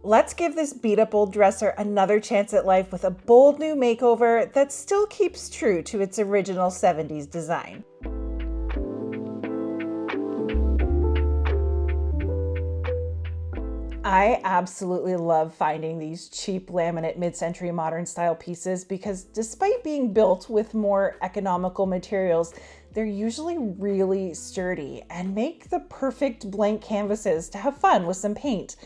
Let's give this beat-up old dresser another chance at life with a bold new makeover that still keeps true to its original 70s design. I absolutely love finding these cheap laminate mid-century modern style pieces because despite being built with more economical materials, they're usually really sturdy and make the perfect blank canvases to have fun with some paint.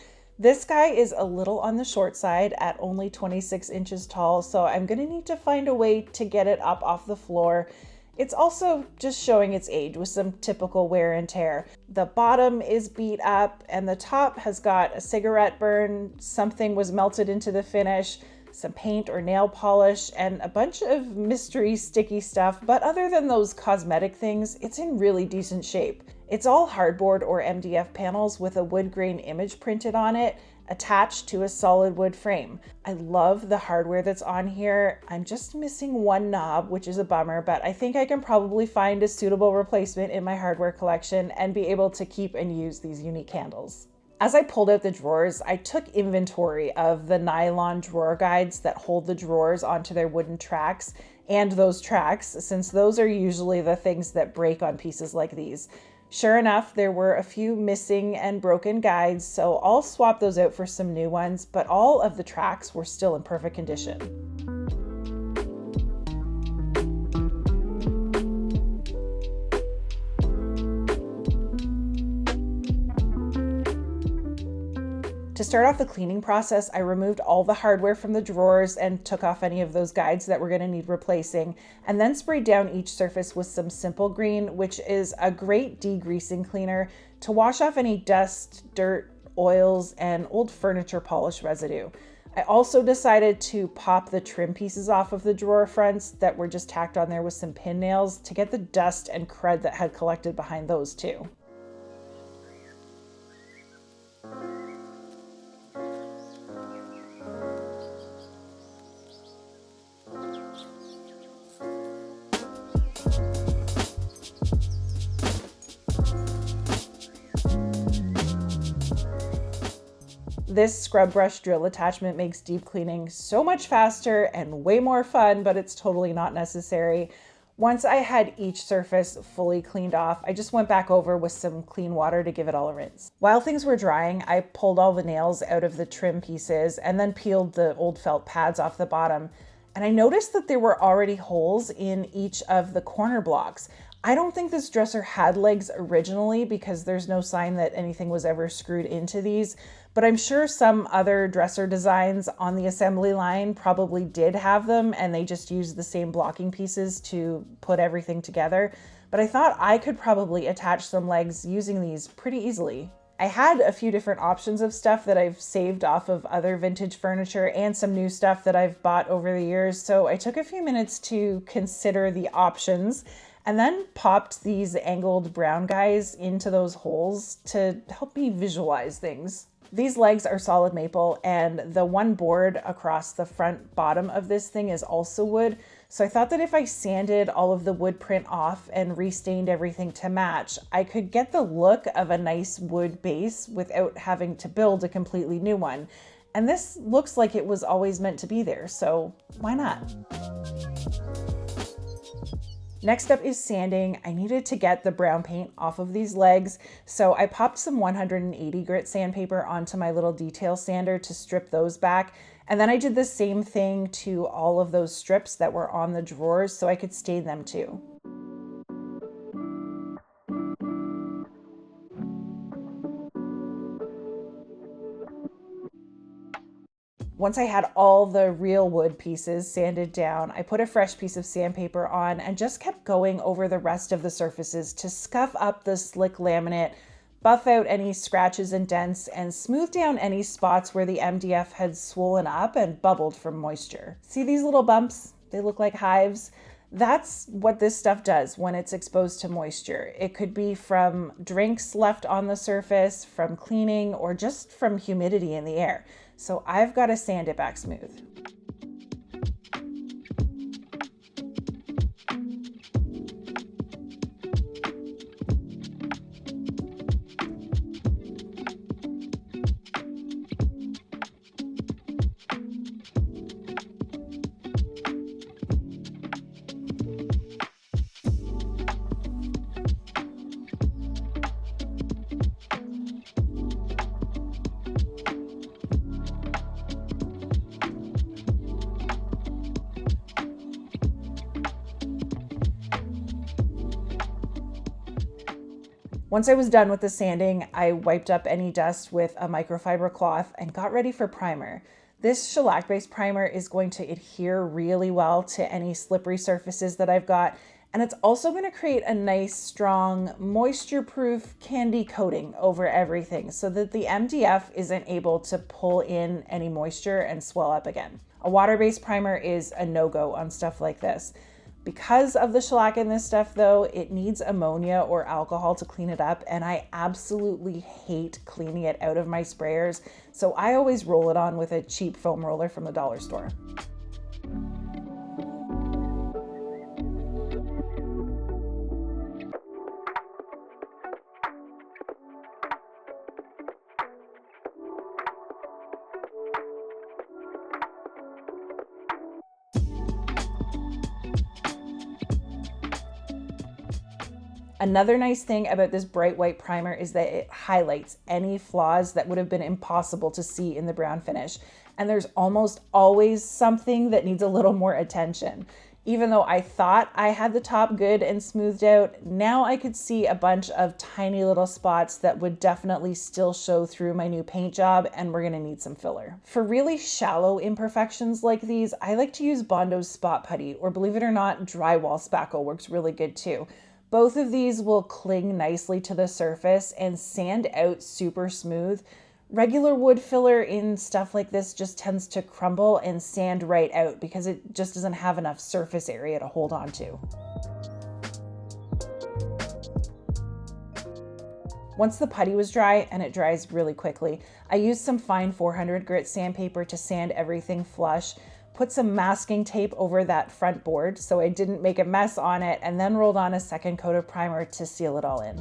This guy is a little on the short side at only 26 inches tall, so I'm gonna need to find a way to get it up off the floor. It's also just showing its age with some typical wear and tear. The bottom is beat up and the top has got a cigarette burn, something was melted into the finish, some paint or nail polish, and a bunch of mystery sticky stuff, but other than those cosmetic things, it's in really decent shape. It's all hardboard or MDF panels with a wood grain image printed on it, attached to a solid wood frame. I love the hardware that's on here. I'm just missing one knob, which is a bummer, but I think I can probably find a suitable replacement in my hardware collection and be able to keep and use these unique handles. As I pulled out the drawers, I took inventory of the nylon drawer guides that hold the drawers onto their wooden tracks and those tracks, since those are usually the things that break on pieces like these. Sure enough, there were a few missing and broken guides, so I'll swap those out for some new ones, but all of the tracks were still in perfect condition. To start off the cleaning process, I removed all the hardware from the drawers and took off any of those guides that were going to need replacing, and then sprayed down each surface with some Simple Green, which is a great degreasing cleaner to wash off any dust, dirt, oils, and old furniture polish residue. I also decided to pop the trim pieces off of the drawer fronts that were just tacked on there with some pin nails to get the dust and crud that had collected behind those too. This scrub brush drill attachment makes deep cleaning so much faster and way more fun, but it's totally not necessary. Once I had each surface fully cleaned off, I just went back over with some clean water to give it all a rinse. While things were drying, I pulled all the nails out of the trim pieces and then peeled the old felt pads off the bottom. And I noticed that there were already holes in each of the corner blocks. I don't think this dresser had legs originally because there's no sign that anything was ever screwed into these, but I'm sure some other dresser designs on the assembly line probably did have them and they just used the same blocking pieces to put everything together. But I thought I could probably attach some legs using these pretty easily. I had a few different options of stuff that I've saved off of other vintage furniture and some new stuff that I've bought over the years, so I took a few minutes to consider the options and then popped these angled brown guys into those holes to help me visualize things. These legs are solid maple and the one board across the front bottom of this thing is also wood. So I thought that if I sanded all of the wood print off and restained everything to match, I could get the look of a nice wood base without having to build a completely new one. And this looks like it was always meant to be there, so why not? Next up is sanding. I needed to get the brown paint off of these legs, so I popped some 180 grit sandpaper onto my little detail sander to strip those back. And then I did the same thing to all of those strips that were on the drawers so I could stain them too. Once I had all the real wood pieces sanded down, I put a fresh piece of sandpaper on and just kept going over the rest of the surfaces to scuff up the slick laminate, buff out any scratches and dents, and smooth down any spots where the MDF had swollen up and bubbled from moisture. See these little bumps? They look like hives. That's what this stuff does when it's exposed to moisture. It could be from drinks left on the surface, from cleaning, or just from humidity in the air. So I've got to sand it back smooth. Once I was done with the sanding, I wiped up any dust with a microfiber cloth and got ready for primer. This shellac-based primer is going to adhere really well to any slippery surfaces that I've got, and it's also going to create a nice, strong, moisture-proof candy coating over everything so that the MDF isn't able to pull in any moisture and swell up again. A water-based primer is a no-go on stuff like this. Because of the shellac in this stuff though, it needs ammonia or alcohol to clean it up, and I absolutely hate cleaning it out of my sprayers, so I always roll it on with a cheap foam roller from the dollar store. Another nice thing about this bright white primer is that it highlights any flaws that would have been impossible to see in the brown finish. And there's almost always something that needs a little more attention. Even though I thought I had the top good and smoothed out, now I could see a bunch of tiny little spots that would definitely still show through my new paint job, and we're gonna need some filler. For really shallow imperfections like these, I like to use Bondo's spot putty, or believe it or not, drywall spackle works really good too. Both of these will cling nicely to the surface and sand out super smooth. Regular wood filler in stuff like this just tends to crumble and sand right out because it just doesn't have enough surface area to hold on to. Once the putty was dry, and it dries really quickly, I used some fine 400 grit sandpaper to sand everything flush. Put some masking tape over that front board so I didn't make a mess on it, and then rolled on a second coat of primer to seal it all in.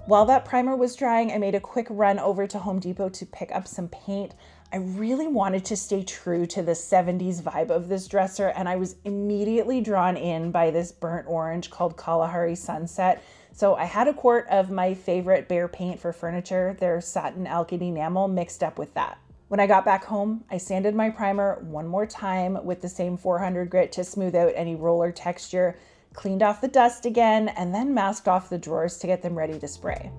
While that primer was drying, I made a quick run over to Home Depot to pick up some paint. I really wanted to stay true to the 70s vibe of this dresser, and I was immediately drawn in by this burnt orange called Kalahari Sunset. So I had a quart of my favorite Behr paint for furniture, their Satin Alkyd Enamel, mixed up with that. When I got back home, I sanded my primer one more time with the same 400 grit to smooth out any roller texture, cleaned off the dust again, and then masked off the drawers to get them ready to spray.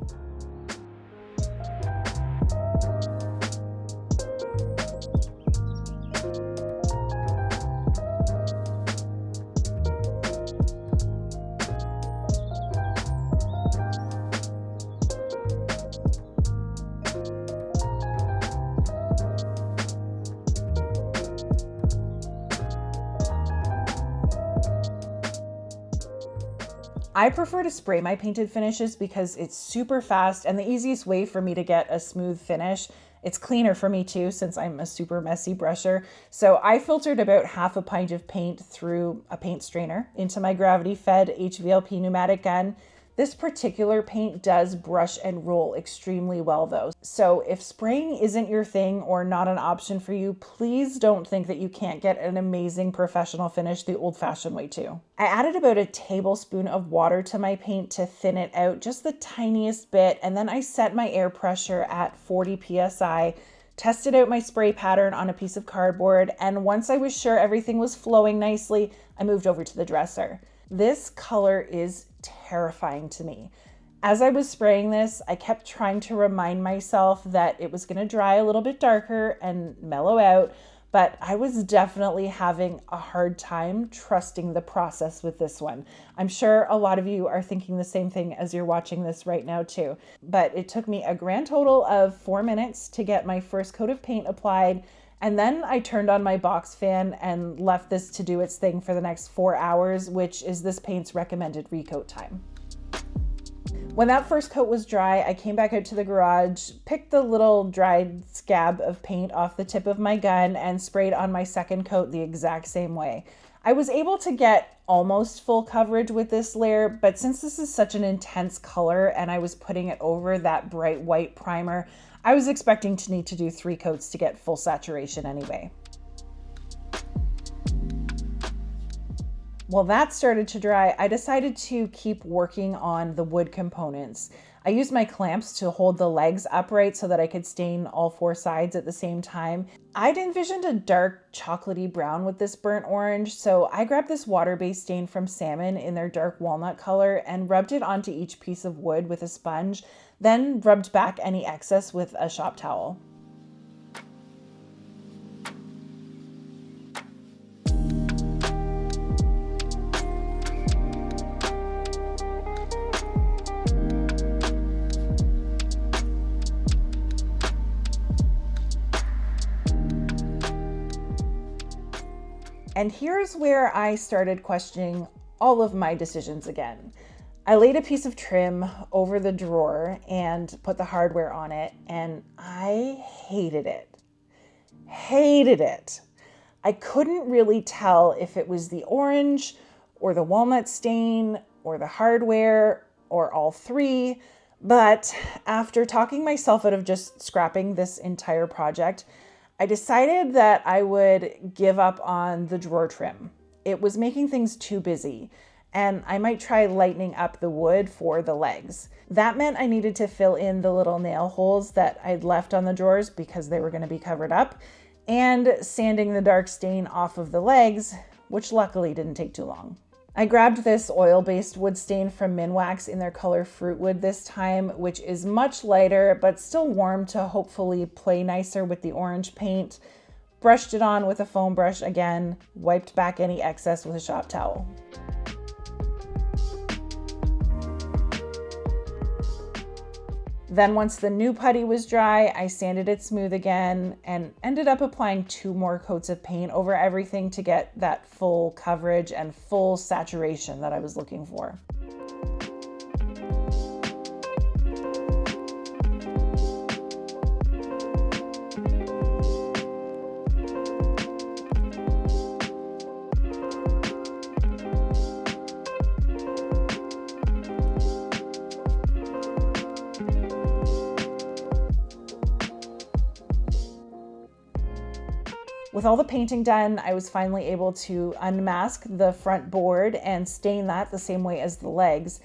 I prefer to spray my painted finishes because it's super fast and the easiest way for me to get a smooth finish. It's cleaner for me too, since I'm a super messy brusher. So I filtered about half a pint of paint through a paint strainer into my gravity-fed HVLP pneumatic gun. This particular paint does brush and roll extremely well though. So if spraying isn't your thing or not an option for you, please don't think that you can't get an amazing professional finish the old-fashioned way too. I added about a tablespoon of water to my paint to thin it out just the tiniest bit, and then I set my air pressure at 40 psi, tested out my spray pattern on a piece of cardboard, and once I was sure everything was flowing nicely, I moved over to the dresser. This color is terrifying to me. As I was spraying this, I kept trying to remind myself that it was going to dry a little bit darker and mellow out, but I was definitely having a hard time trusting the process with this one. I'm sure a lot of you are thinking the same thing as you're watching this right now too, but it took me a grand total of 4 minutes to get my first coat of paint applied. And then I turned on my box fan and left this to do its thing for the next 4 hours, which is this paint's recommended recoat time. When that first coat was dry, I came back out to the garage, picked the little dried scab of paint off the tip of my gun, and sprayed on my second coat the exact same way. I was able to get almost full coverage with this layer, but since this is such an intense color and I was putting it over that bright white primer, I was expecting to need to do 3 coats to get full saturation anyway. While that started to dry, I decided to keep working on the wood components. I used my clamps to hold the legs upright so that I could stain all 4 sides at the same time. I'd envisioned a dark chocolatey brown with this burnt orange, so I grabbed this water-based stain from Salmon in their dark walnut color and rubbed it onto each piece of wood with a sponge, then rubbed back any excess with a shop towel. And here's where I started questioning all of my decisions again. I laid a piece of trim over the drawer and put the hardware on it, and I hated it. Hated it. I couldn't really tell if it was the orange or the walnut stain or the hardware or all 3, but after talking myself out of just scrapping this entire project, I decided that I would give up on the drawer trim. It was making things too busy, and I might try lightening up the wood for the legs. That meant I needed to fill in the little nail holes that I'd left on the drawers because they were going to be covered up, and sanding the dark stain off of the legs, which luckily didn't take too long. I grabbed this oil-based wood stain from Minwax in their color Fruitwood this time, which is much lighter but still warm to hopefully play nicer with the orange paint. Brushed it on with a foam brush again, wiped back any excess with a shop towel. Then once the new putty was dry, I sanded it smooth again and ended up applying 2 more coats of paint over everything to get that full coverage and full saturation that I was looking for. With all the painting done, I was finally able to unmask the front board and stain that the same way as the legs.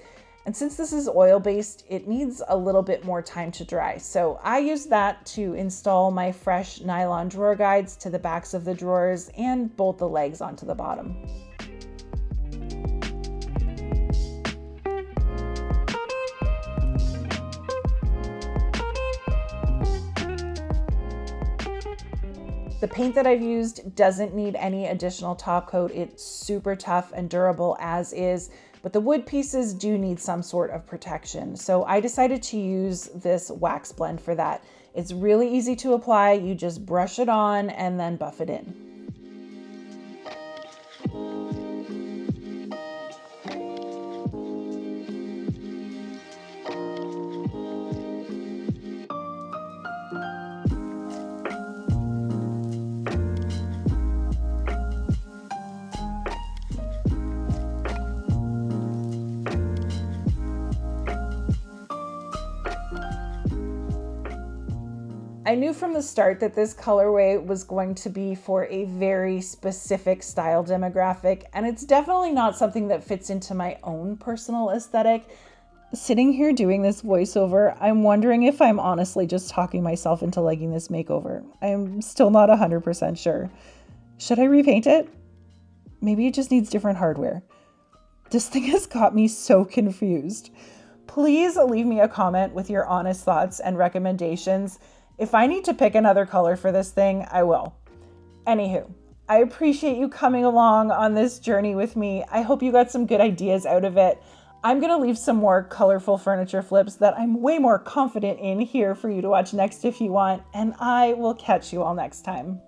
And since this is oil-based, it needs a little bit more time to dry. So I used that to install my fresh nylon drawer guides to the backs of the drawers and bolt the legs onto the bottom. The paint that I've used doesn't need any additional top coat. It's super tough and durable as is, but the wood pieces do need some sort of protection. So I decided to use this wax blend for that. It's really easy to apply. You just brush it on and then buff it in. I knew from the start that this colorway was going to be for a very specific style demographic, and it's definitely not something that fits into my own personal aesthetic. Sitting here doing this voiceover, I'm wondering if I'm honestly just talking myself into liking this makeover. I'm still not 100% sure. Should I repaint it? Maybe it just needs different hardware. This thing has got me so confused. Please leave me a comment with your honest thoughts and recommendations. If I need to pick another color for this thing, I will. Anywho, I appreciate you coming along on this journey with me. I hope you got some good ideas out of it. I'm gonna leave some more colorful furniture flips that I'm way more confident in here for you to watch next if you want, and I will catch you all next time.